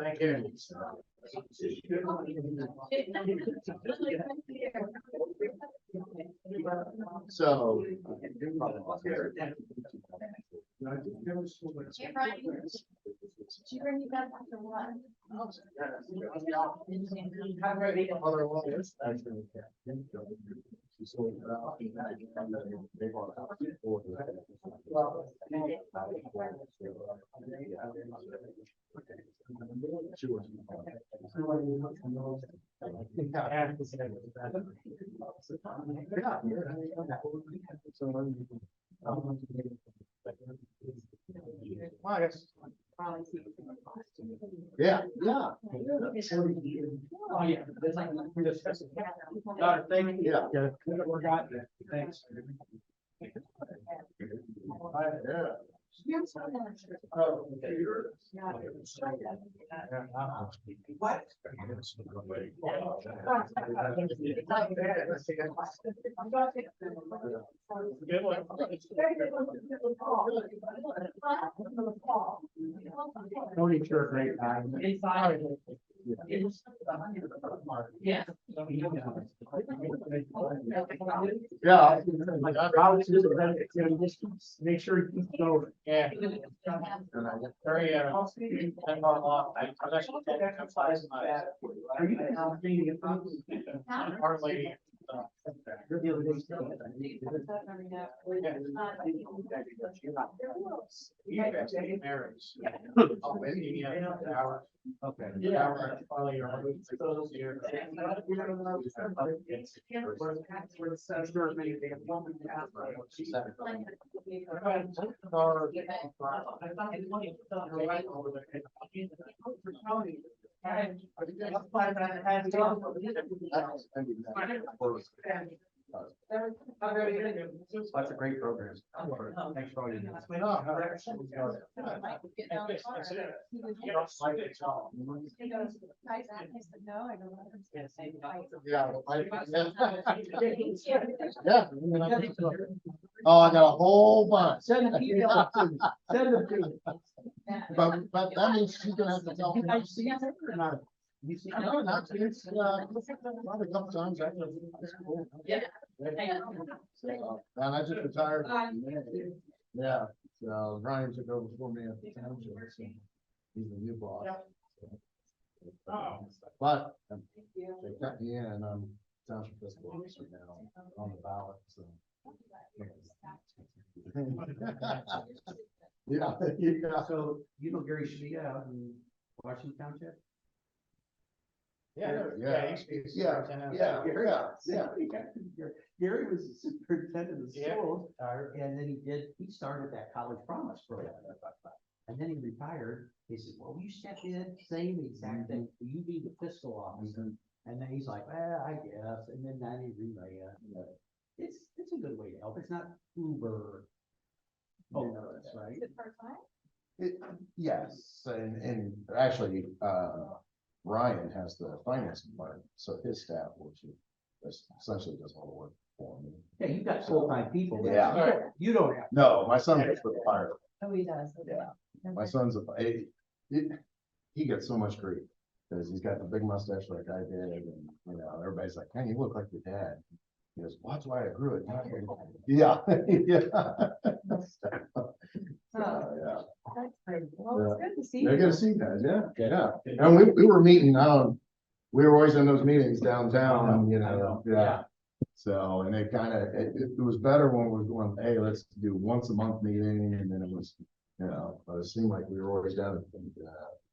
Thank you. So. Hey, Brian. Did you bring you back after what? Yeah, yeah. Oh, yeah. Thank you. Yeah. Thanks. What? Good one. Tony, sure, great time. Yeah. Yeah. Make sure you keep going. Yeah. Very, I was actually taking some classes in my. Our lady. Marriage. Oh, maybe, yeah, hours. Okay. Yeah. That's a great program. Thanks for all you do. Yeah. Yeah. Oh, I got a whole bunch. Send it to you. Send it to you. But that means she's gonna have to tell me. No, not, it's, probably a couple times. Yeah. So, and I just retired. Yeah, so Ryan took over for me at the township, so he's the new boss. But they cut me in, I'm township fiscal officer now on the ballot, so. Yeah, yeah. So, you know Gary Schmidt out in Washington Township? Yeah, Yeah. he used to be the Yeah, superintendent. yeah, Gary was the superintendent of Yeah. schools, and then he started that college promise program that I talked about. And then he retired, he said, well, you step in, same exact thing, you be the fiscal officer. And then he's like, well, I guess, and then he relayed, it's a good way to help, it's not Uber. You know, that's right. Is it part-time? Yes, and actually, Ryan has the finance department, so his staff works essentially does all the work for me. Yeah, you've got full-time people. but Yeah. You don't have. No, my son works for the fire. Oh, he does. Yeah. My son's he gets so much grief because he's got the big mustache like I did, and you know, everybody's like, "Man, you look like your dad." He goes, "Watch why I grew it." Yeah, yeah. Oh, Yeah. that's great. Well, it's good to see They're you. gonna see you guys, yeah. And we were meeting down, we were always in those meetings downtown, you know, yeah. So, and it kind of, it was better when we were going, hey, let's do once a month meeting, and then it was, you know, it seemed like we were always down at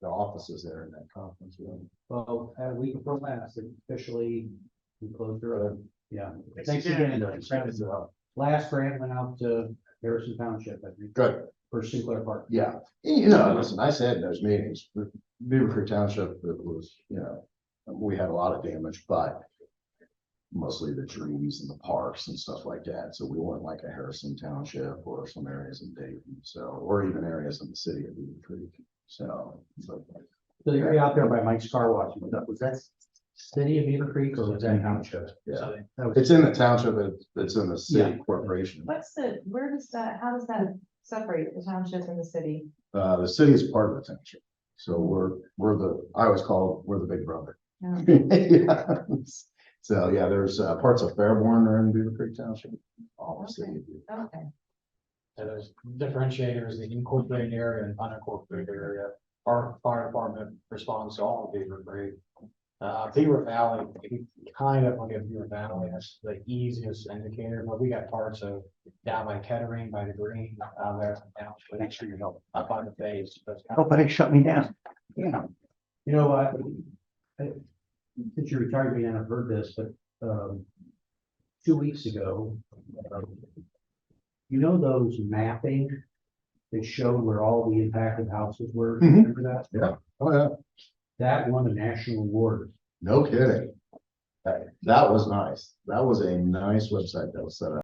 the offices there in that conference room. Well, a week before last, officially, we closed the road. Yeah. Thanks again. Last grant went out to Harrison Township, I think. Good. For Sinclair Park. Yeah, you know, listen, I said in those meetings, Beavercreek Township, it was, you know, we had a lot of damage, but mostly the trees and the parks and stuff like that. So we weren't like a Harrison Township or some areas in Dayton, so, or even areas in the city of Beavercreek. So. So you're out there by Mike's Car Wash. Was that city of Beaver Creek or was that township? Yeah, So that was- it's in the township, it's in the city corporation. Where does that, how does that separate the township and the city? The city is part of the township. So I always call, we're the big brother. Yeah. Yeah. So, yeah, there's parts of Fairborn are in Beavercreek Township. All the city. Okay. So there's differentiators, the incorporated area and unincorporated area. Our fire department responds to all of Beavercreek. Beaver Valley, we kind of look at Beaver Valley as the easiest indicator, but we got parts of down by Kettering, by the green, there. So make sure you help up on the phase. Nobody shut me down. Yeah. You know what? Since you retired, me, and I've heard this, but 2 weeks ago, you know those mapping that showed where all the impacted houses were? Remember that? Yeah, oh, yeah, That won a national award. no kidding. That was nice. That was a nice website that was set up.